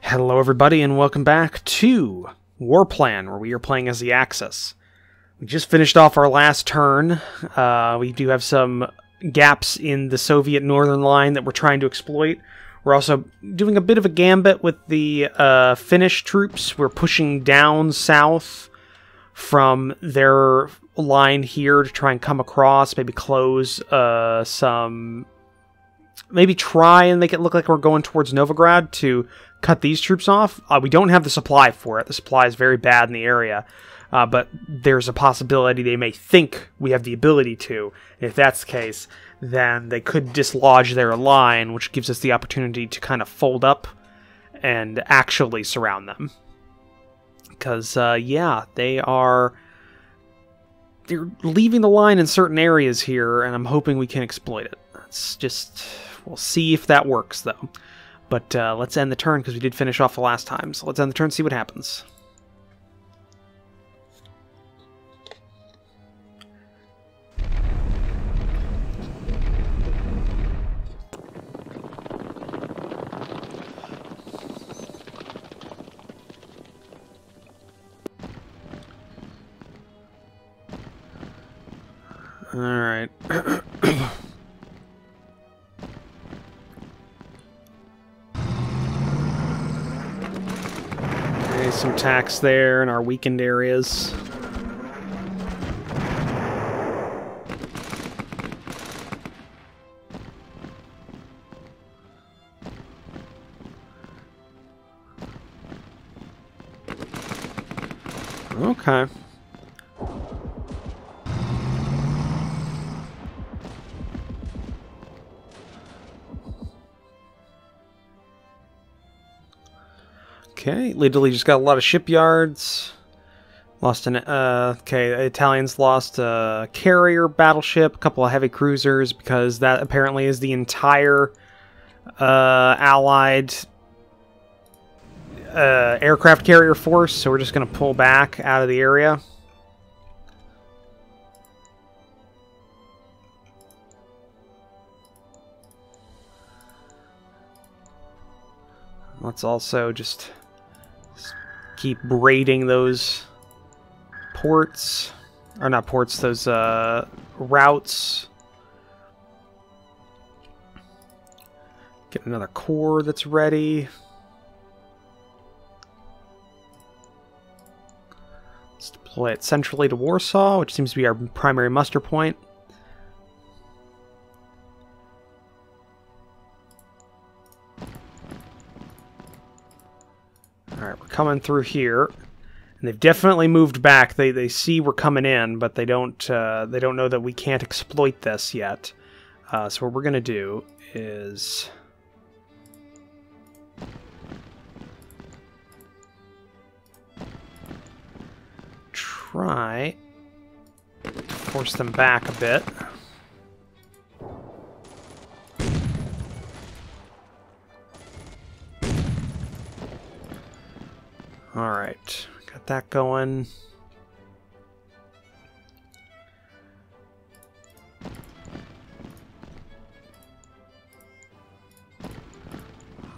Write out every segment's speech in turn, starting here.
Hello everybody and welcome back to WarPlan, where we are playing as the Axis. We just finished off our last turn. We do have some gaps in the Soviet northern line that we're trying to exploit. We're also doing a bit of a gambit with the Finnish troops. We're pushing down south from their line here to try and come across, maybe close maybe try and make it look like we're going towards Novigrad to cut these troops off. We don't have the supply for it. The supply is very bad in the area, but there's a possibility they may think we have the ability to. If that's the case, then they could dislodge their line, which gives us the opportunity to kind of fold up and actually surround them. Because, yeah, they're leaving the line in certain areas here, and I'm hoping we can exploit it. We'll see if that works, though. But let's end the turn, because we did finish off the last time. So let's end the turn and see what happens. Alright. Okay, some attacks there in our weakened areas. Okay. Okay, Italy just got a lot of shipyards. Lost an Italians lost a carrier battleship, a couple of heavy cruisers, because that apparently is the entire Allied aircraft carrier force. So we're just going to pull back out of the area. Let's also just keep raiding those ports, or not ports, those routes. Get another corps that's ready. Let's deploy it centrally to Warsaw, which seems to be our primary muster point. Alright, we're coming through here, and they've definitely moved back. They see we're coming in, but they don't know that we can't exploit this yet. So what we're gonna do is try to force them back a bit. Alright, got that going.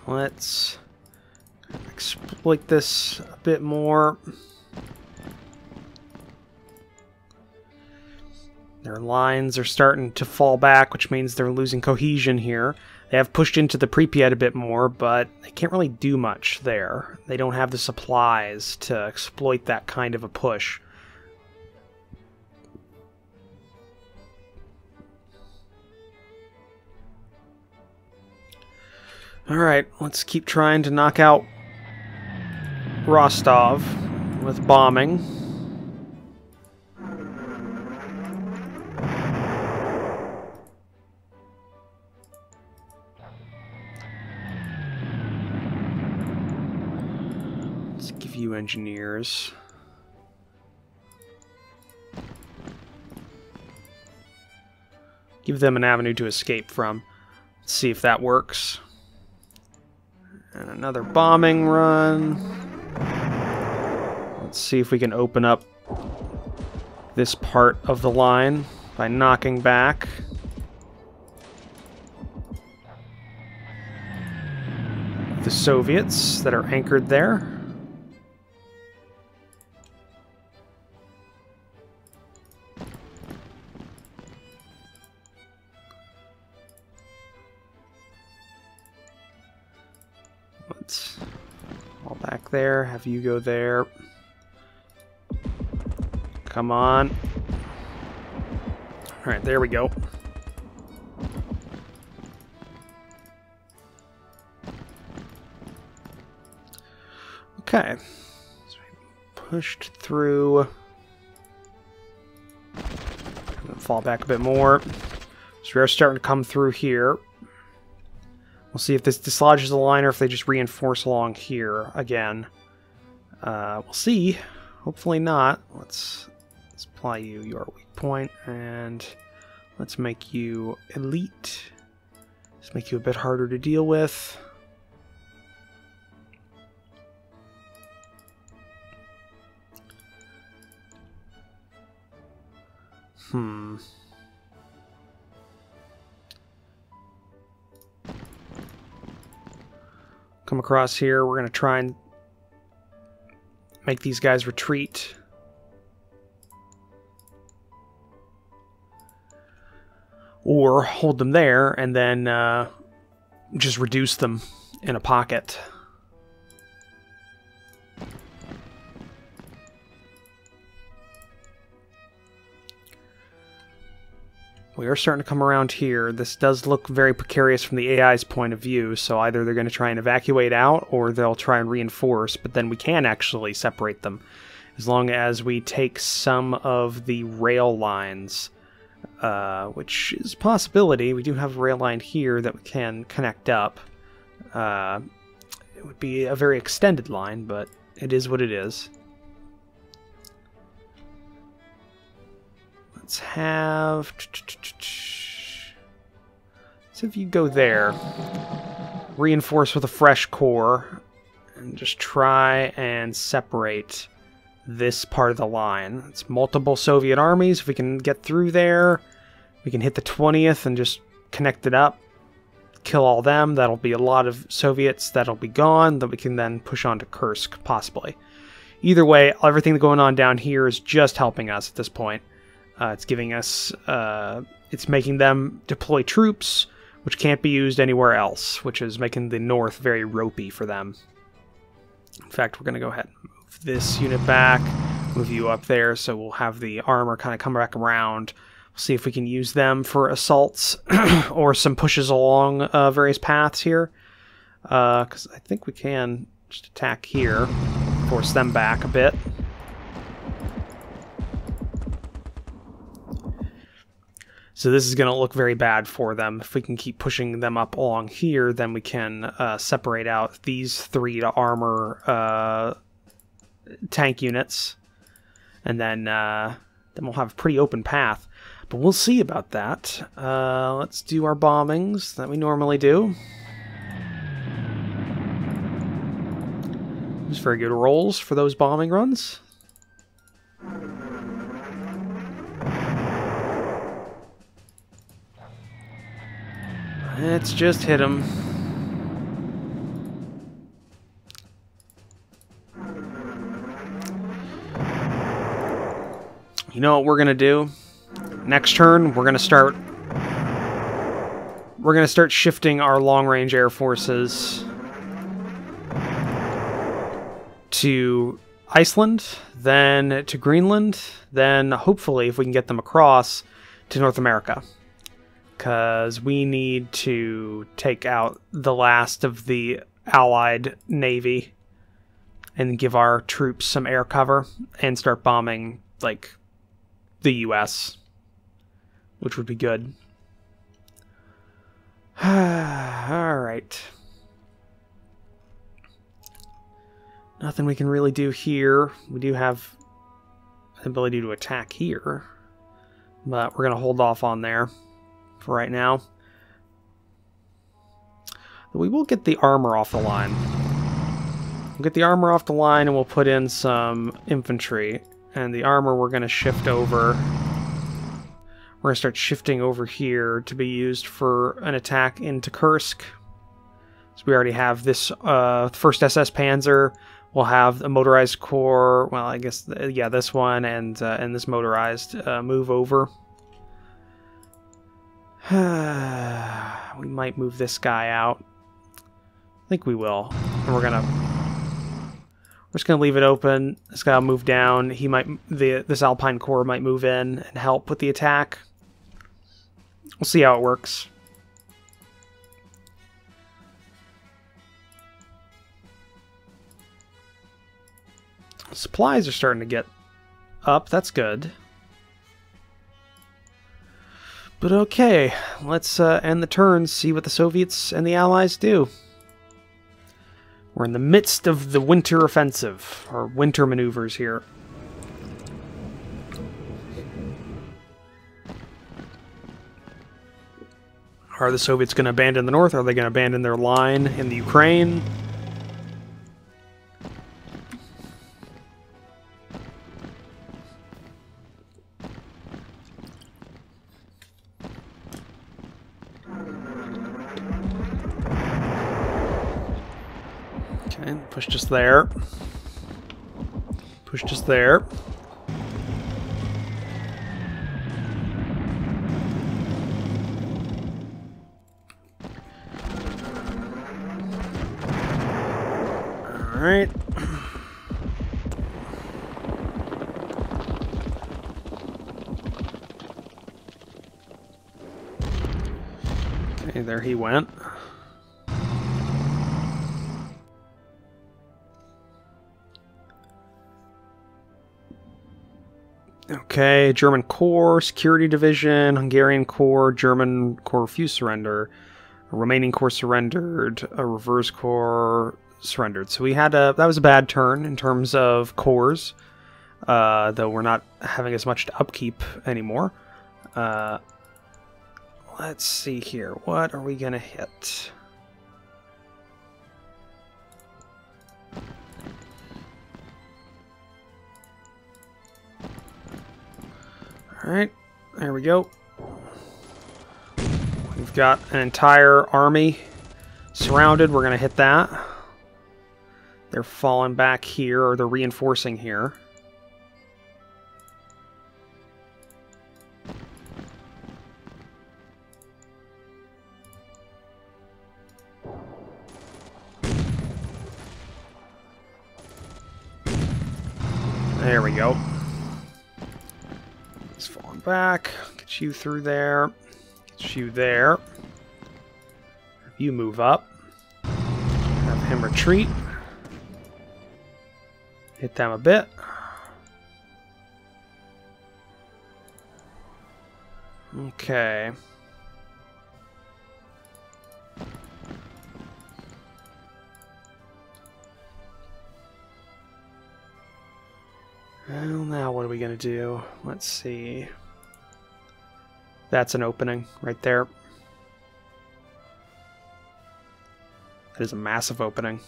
Let's exploit this a bit more. Their lines are starting to fall back, which means they're losing cohesion here. They have pushed into the Pripyat a bit more, but they can't really do much there. They don't have the supplies to exploit that kind of a push. Alright, let's keep trying to knock out Rostov with bombing. Give you engineers. Give them an avenue to escape from. Let's see if that works. And another bombing run. Let's see if we can open up this part of the line by knocking back. the Soviets that are anchored there. Let's fall back there, have you go there. Come on. Alright, there we go. Okay. So we pushed through. Fall back a bit more. So we are starting to come through here. We'll see if this dislodges the line or if they just reinforce along here again. We'll see. Hopefully not. Let's apply you your weak point, and let's make you elite. Let's make you a bit harder to deal with. Come across here. We're going to try and make these guys retreat. Or hold them there and then just reduce them in a pocket. We are starting to come around here. This does look very precarious from the AI's point of view, so either they're going to try and evacuate out or they'll try and reinforce, but then we can actually separate them as long as we take some of the rail lines, which is a possibility. We do have a rail line here that we can connect up. It would be a very extended line, but it is what it is. Let's have... So if you go there, reinforce with a fresh core, and just try and separate this part of the line. It's multiple Soviet armies. If we can get through there, we can hit the 20th and just connect it up, kill all them. That'll be a lot of Soviets that'll be gone, that we can then push on to Kursk, possibly. Either way, everything going on down here is just helping us at this point. It's giving us, it's making them deploy troops, which can't be used anywhere else, which is making the north very ropey for them. In fact, we're going to go ahead and move this unit back, move you up there, so we'll have the armor kind of come back around. We'll see if we can use them for assaults or some pushes along various paths here. Because I think we can just attack here, force them back a bit. So this is going to look very bad for them. If we can keep pushing them up along here, then we can separate out these 3 to armor tank units. And then we'll have a pretty open path. But we'll see about that. Let's do our bombings that we normally do. Just very good rolls for those bombing runs. Let's just hit him. You know what we're gonna do? Next turn, we're gonna start shifting our long-range air forces to Iceland, then to Greenland, then hopefully, if we can get them across, to North America. Because we need to take out the last of the Allied Navy and give our troops some air cover and start bombing, like, the US, which would be good. Alright. Nothing we can really do here. We do have the ability to attack here, but we're going to hold off on there for right now. But we will get the armor off the line. We'll get the armor off the line and we'll put in some infantry. And the armor we're going to shift over. We're going to start shifting over here to be used for an attack into Kursk. So we already have this first SS Panzer. We'll have a motorized corps. Well, I guess yeah, this one and this motorized move over. We might move this guy out. I think we will. And we're just gonna leave it open. This guy will move down. He might this Alpine Corps might move in and help with the attack. We'll see how it works. Supplies are starting to get up. That's good. But okay, let's end the turn, see what the Soviets and the Allies do. We're in the midst of the winter offensive, or winter maneuvers here. Are the Soviets going to abandon the north? Are they going to abandon their line in the Ukraine? Okay, push just there. Push just there. Alright. Okay, there he went. Okay, German Corps, Security Division, Hungarian Corps, German Corps refused surrender, a Romanian Corps surrendered, a Reverse Corps surrendered. So we had that was a bad turn in terms of corps, though we're not having as much to upkeep anymore. Let's see here. What are we gonna hit? Alright, there we go. We've got an entire army surrounded. We're going to hit that. They're falling back here, or they're reinforcing here. There we go. He's falling back. Get you through there. Get you there. You move up. Have him retreat. Hit them a bit. Okay. Well, now what are we going to do? Let's see. That's an opening right there. That is a massive opening.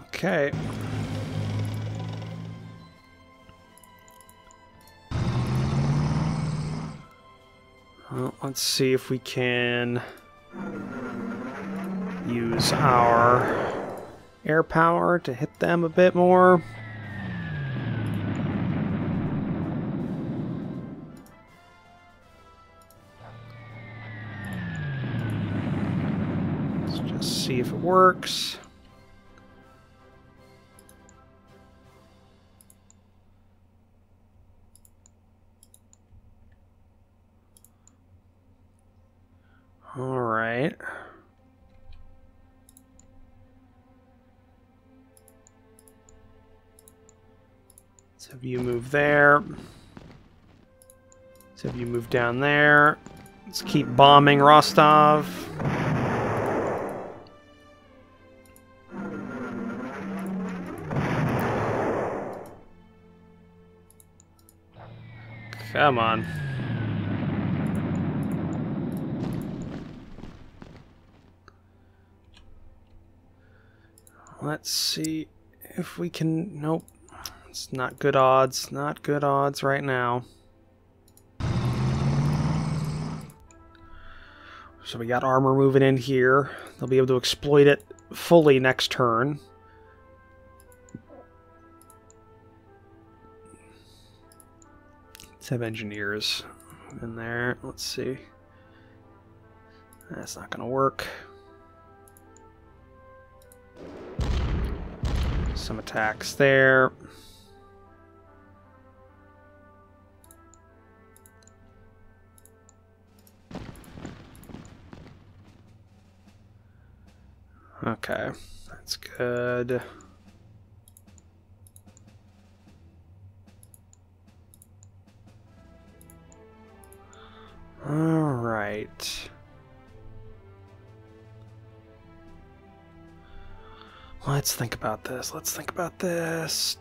Okay. Well, let's see if we can use our air power to hit them a bit more. Let's just see if it works. All right. Let's have you move there. Let's have you move down there. Let's keep bombing Rostov. Come on. Let's see if we can... Nope. It's not good odds. Not good odds right now. So we got armor moving in here. They'll be able to exploit it fully next turn. Let's have engineers in there. Let's see. That's not going to work. Some attacks there. Okay, that's good. All right. Let's think about this. Let's think about this.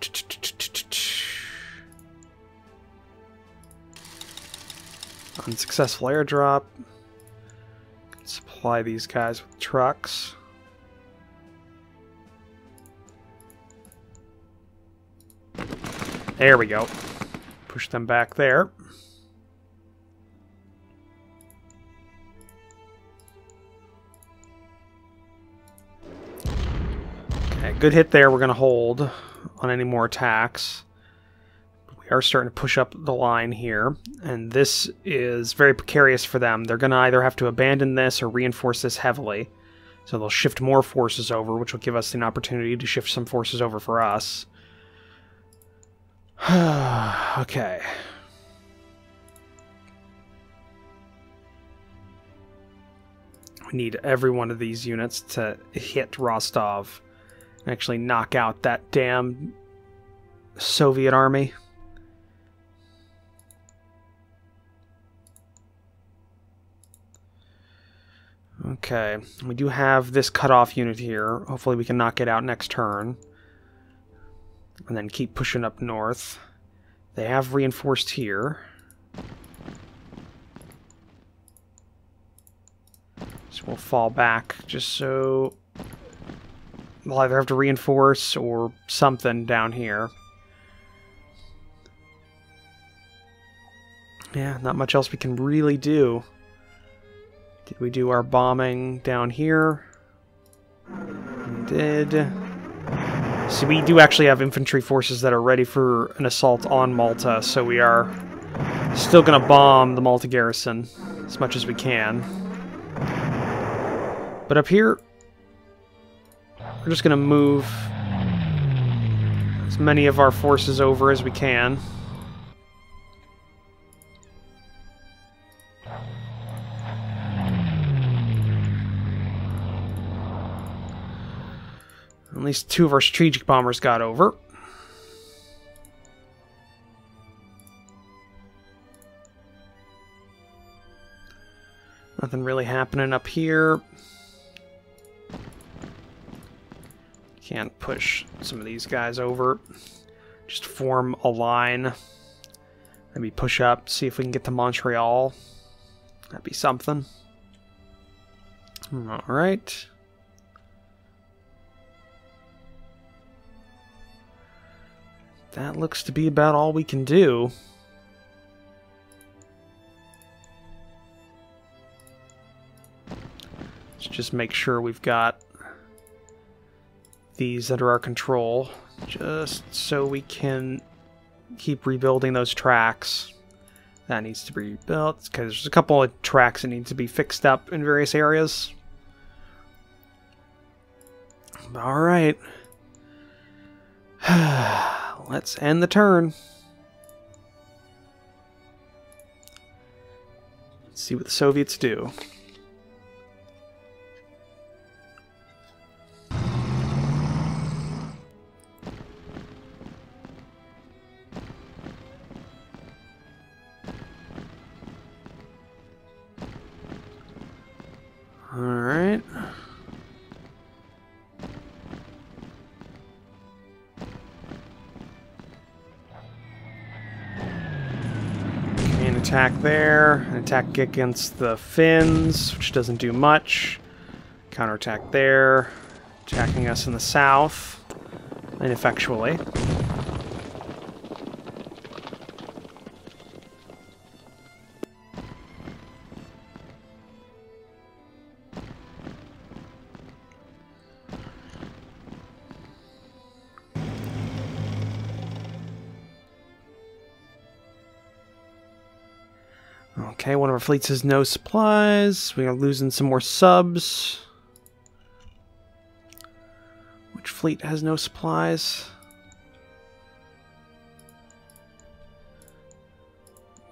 Unsuccessful airdrop. Supply these guys with trucks. There we go. Push them back there. Okay, good hit there. We're going to hold on any more attacks. We are starting to push up the line here, and this is very precarious for them. They're going to either have to abandon this or reinforce this heavily. So they'll shift more forces over, which will give us an opportunity to shift some forces over for us. Okay. We need every one of these units to hit Rostov and actually knock out that damn Soviet army. Okay, we do have this cutoff unit here. Hopefully we can knock it out next turn. And then keep pushing up north. They have reinforced here. So we'll fall back just so we'll either have to reinforce or something down here. Yeah, not much else we can really do. Did we do our bombing down here? We did. So we do actually have infantry forces that are ready for an assault on Malta, so we are still going to bomb the Malta garrison as much as we can. But up here, we're just going to move as many of our forces over as we can. At least 2 of our strategic bombers got over. Nothing really happening up here. Can't push some of these guys over. Just form a line. Maybe push up, see if we can get to Montreal. That'd be something. Alright. That looks to be about all we can do. Let's just make sure we've got these under our control, just so we can keep rebuilding those tracks. That needs to be rebuilt, because there's a couple of tracks that need to be fixed up in various areas. Alright. Let's end the turn. Let's see what the Soviets do. All right. Attack there, an attack against the Finns, which doesn't do much. Counterattack there, attacking us in the south, ineffectually. Okay, one of our fleets has no supplies. We are losing some more subs. Which fleet has no supplies?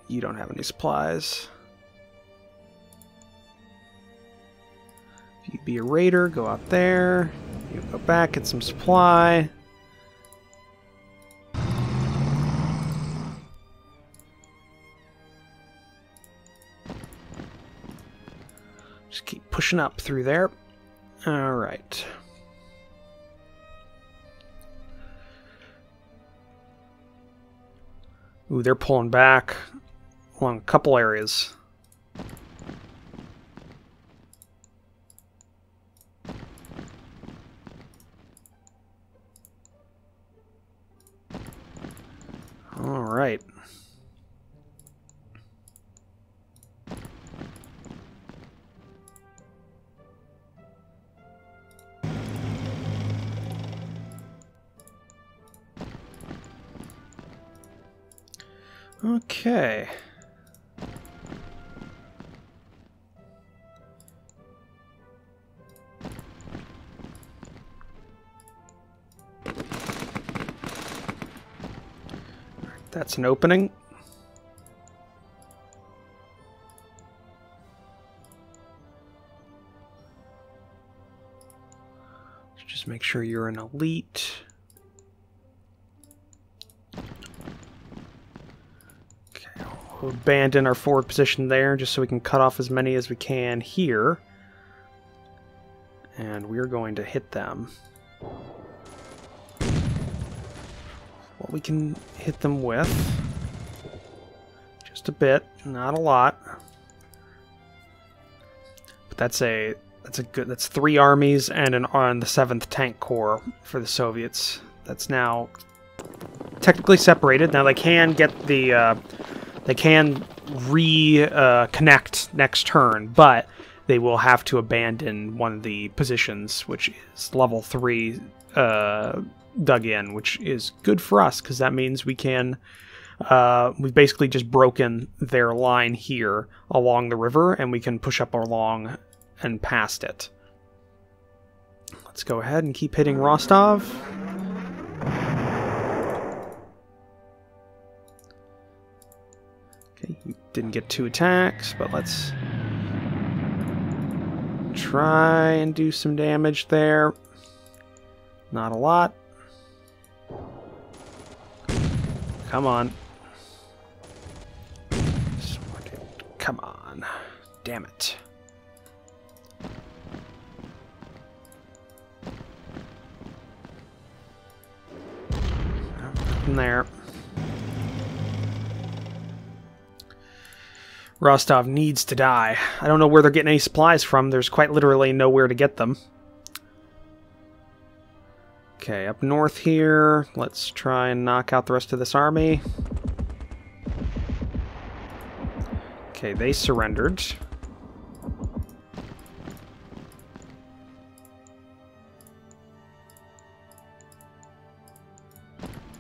You don't have any supplies. If you be a raider, go out there. You go back, get some supply. Just keep pushing up through there. All right. Ooh, they're pulling back along a couple areas. All right. Okay. That's an opening. Just make sure you're an elite. Okay, we'll abandon our forward position there just so we can cut off as many as we can here. And we're going to hit them. What we can hit them with. Just a bit, not a lot. But that's good. That's 3 armies and on the 7th Tank Corps for the Soviets. That's now technically separated. Now they can get the they can reconnect next turn, but they will have to abandon one of the positions, which is level 3 dug in, which is good for us because that means we can we've basically just broken their line here along the river, and we can push up along and past it. Let's go ahead and keep hitting Rostov. Okay, you didn't get 2 attacks, but let's try and do some damage there. Not a lot. Come on. Come on. Damn it. Nothing there. Rostov needs to die. I don't know where they're getting any supplies from. There's quite literally nowhere to get them. Okay, up north here. Let's try and knock out the rest of this army. Okay, they surrendered.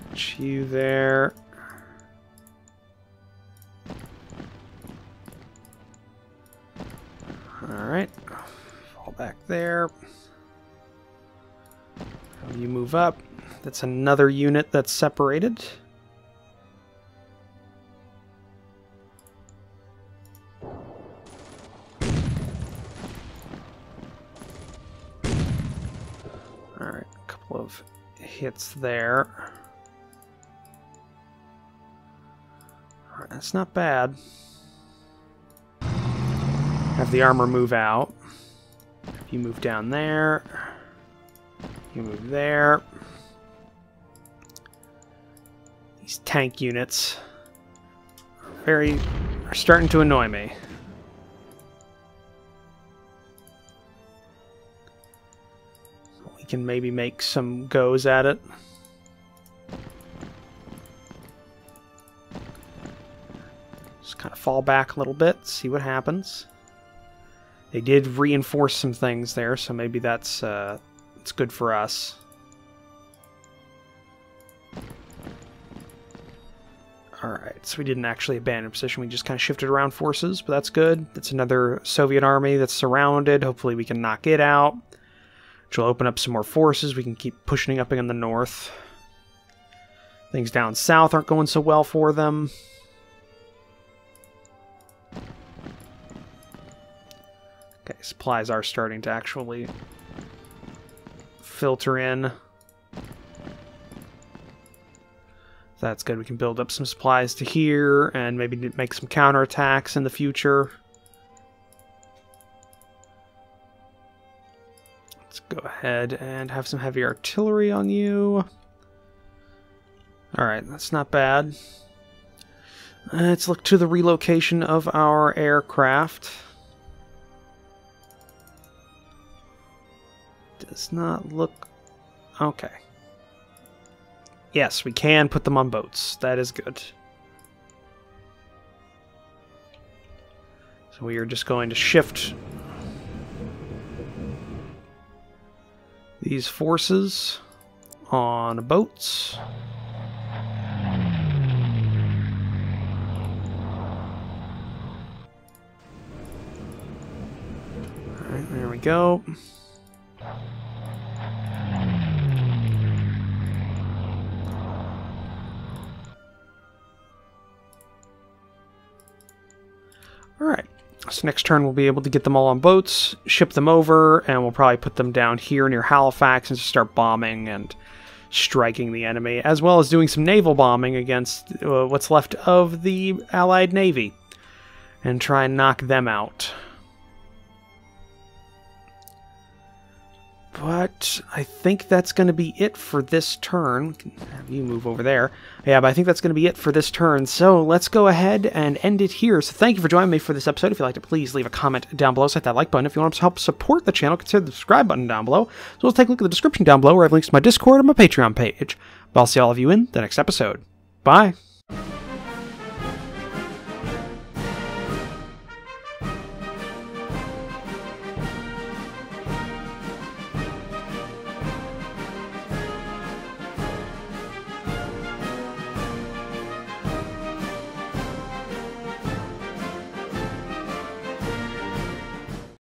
Put you there. Alright. Fall back there. You move up. That's another unit that's separated. Alright, a couple of hits there. Alright, that's not bad. Have the armor move out. You move down there. You move there. These tank units are starting to annoy me. We can maybe make some goes at it. Just kind of fall back a little bit, see what happens. They did reinforce some things there, so maybe that's it's good for us. Alright. So we didn't actually abandon position, we just kind of shifted around forces, but that's good. That's another Soviet army that's surrounded. Hopefully we can knock it out, which will open up some more forces. We can keep pushing up in the north. Things down south aren't going so well for them. Okay, supplies are starting to actually filter in. That's good. We can build up some supplies to here and maybe make some counterattacks in the future. Let's go ahead and have some heavy artillery on you. Alright, that's not bad. Let's look to the relocation of our aircraft. Does not look... okay. Yes, we can put them on boats. That is good. So we are just going to shift these forces on boats. Alright, there we go. Alright, so next turn we'll be able to get them all on boats, ship them over, and we'll probably put them down here near Halifax and just start bombing and striking the enemy, as well as doing some naval bombing against what's left of the Allied Navy, and try and knock them out. But I think that's going to be it for this turn. Have you move over there. Yeah, but I think that's going to be it for this turn. So let's go ahead and end it here. So thank you for joining me for this episode. If you liked it, please leave a comment down below. Hit that like button. If you want to help support the channel, consider the subscribe button down below. So let's take a look at the description down below where I have links to my Discord and my Patreon page. But I'll see all of you in the next episode. Bye.